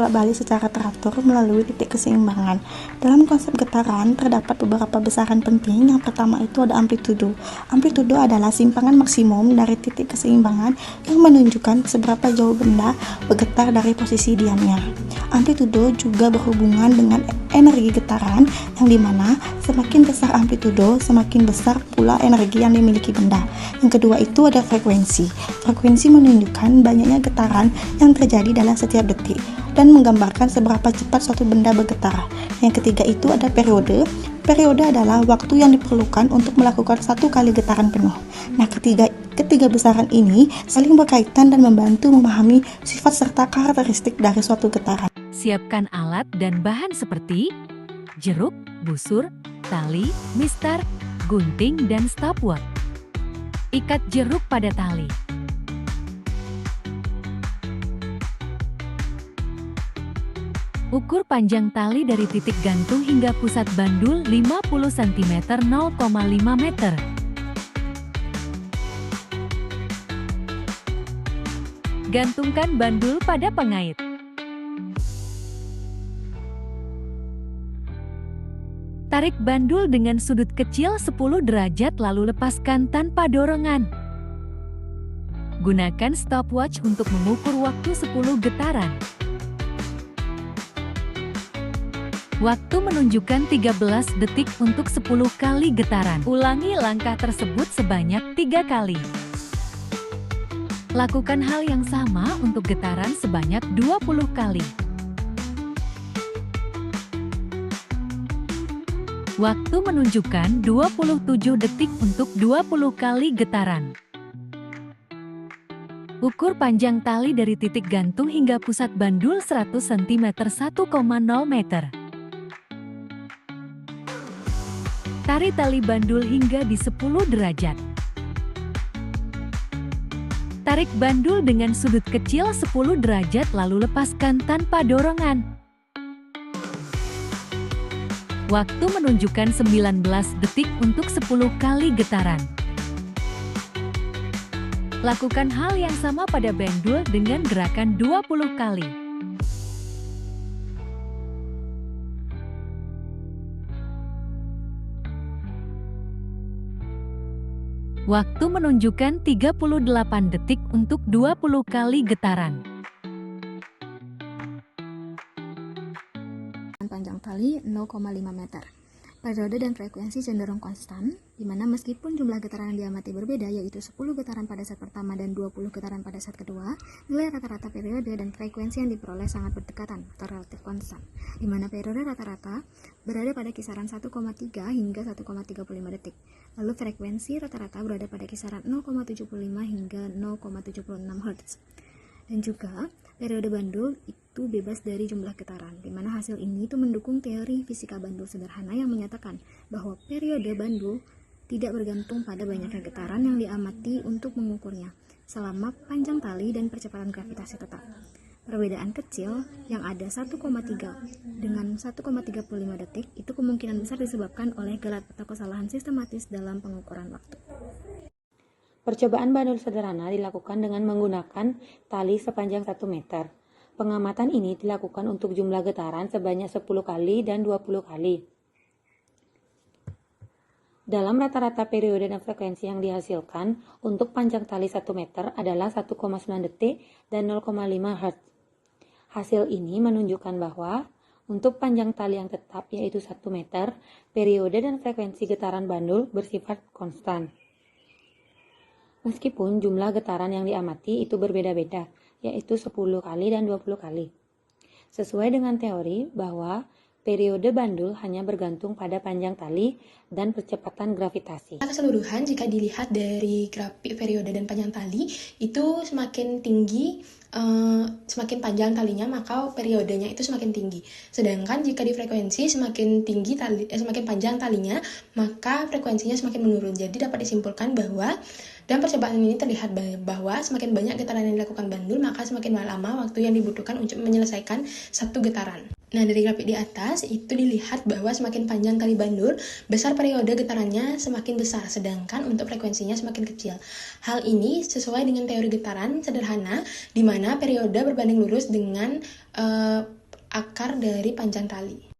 bolak-balik secara teratur melalui titik keseimbangan. Dalam konsep getaran, terdapat beberapa besaran penting. Yang pertama itu ada amplitudo. Amplitudo adalah simpangan maksimum dari titik keseimbangan yang menunjukkan seberapa jauh benda bergetar dari posisi diamnya. Amplitudo juga berhubungan dengan energi getaran, yang dimana semakin besar amplitudo, semakin besar pula energi yang dimiliki benda. Yang kedua itu ada frekuensi. Frekuensi menunjukkan banyaknya getaran yang terjadi dalam setiap detik dan menggambarkan seberapa cepat suatu benda bergetar. Yang ketiga itu ada periode. Periode adalah waktu yang diperlukan untuk melakukan satu kali getaran penuh. Nah, ketiga besaran ini saling berkaitan dan membantu memahami sifat serta karakteristik dari suatu getaran. Siapkan alat dan bahan seperti jeruk, busur, tali, mistar, gunting, dan stopwatch. Ikat jeruk pada tali. Ukur panjang tali dari titik gantung hingga pusat bandul 50 cm 0,5 meter. Gantungkan bandul pada pengait. Tarik bandul dengan sudut kecil 10 derajat lalu lepaskan tanpa dorongan. Gunakan stopwatch untuk mengukur waktu 10 getaran. Waktu menunjukkan 13 detik untuk 10 kali getaran. Ulangi langkah tersebut sebanyak 3 kali. Lakukan hal yang sama untuk getaran sebanyak 20 kali. Waktu menunjukkan 27 detik untuk 20 kali getaran. Ukur panjang tali dari titik gantung hingga pusat bandul 100 cm 1,0 meter. Tarik tali bandul hingga di 10 derajat. Tarik bandul dengan sudut kecil 10 derajat lalu lepaskan tanpa dorongan. Waktu menunjukkan 19 detik untuk 10 kali getaran. Lakukan hal yang sama pada bandul dengan gerakan 20 kali. Waktu menunjukkan 38 detik untuk 20 kali getaran. Panjang tali 0,5 meter. Periode dan frekuensi cenderung konstan, di mana meskipun jumlah getaran yang diamati berbeda, yaitu 10 getaran pada set pertama dan 20 getaran pada set kedua, nilai rata-rata periode dan frekuensi yang diperoleh sangat berdekatan atau relatif konstan, di mana periode rata-rata berada pada kisaran 1,3 hingga 1,35 detik. Lalu frekuensi rata-rata berada pada kisaran 0,75 hingga 0,76 Hz. Dan juga periode bandul itu bebas dari jumlah getaran, di mana hasil ini itu mendukung teori fisika bandul sederhana yang menyatakan bahwa periode bandul tidak bergantung pada banyaknya getaran yang diamati untuk mengukurnya, selama panjang tali dan percepatan gravitasi tetap. Perbedaan kecil yang ada 1,3 dengan 1,35 detik itu kemungkinan besar disebabkan oleh galat atau kesalahan sistematis dalam pengukuran waktu. Percobaan bandul sederhana dilakukan dengan menggunakan tali sepanjang 1 meter. Pengamatan ini dilakukan untuk jumlah getaran sebanyak 10 kali dan 20 kali. Dalam rata-rata periode dan frekuensi yang dihasilkan, untuk panjang tali 1 meter adalah 1,9 detik dan 0,5 Hz. Hasil ini menunjukkan bahwa untuk panjang tali yang tetap yaitu 1 meter, periode dan frekuensi getaran bandul bersifat konstan. Meskipun jumlah getaran yang diamati itu berbeda-beda, yaitu 10 kali dan 20 kali. Sesuai dengan teori bahwa periode bandul hanya bergantung pada panjang tali dan percepatan gravitasi. Keseluruhan jika dilihat dari grafik periode dan panjang tali, itu semakin tinggi, semakin panjang talinya maka periodenya itu semakin tinggi. Sedangkan jika di frekuensi semakin panjang talinya maka frekuensinya semakin menurun. Jadi dapat disimpulkan bahwa dan percobaan ini terlihat bahwa semakin banyak getaran yang dilakukan bandul maka semakin lama waktu yang dibutuhkan untuk menyelesaikan satu getaran. Nah, dari grafik di atas itu dilihat bahwa semakin panjang tali bandur, besar periode getarannya semakin besar, sedangkan untuk frekuensinya semakin kecil. Hal ini sesuai dengan teori getaran sederhana, di mana periode berbanding lurus dengan akar dari panjang tali.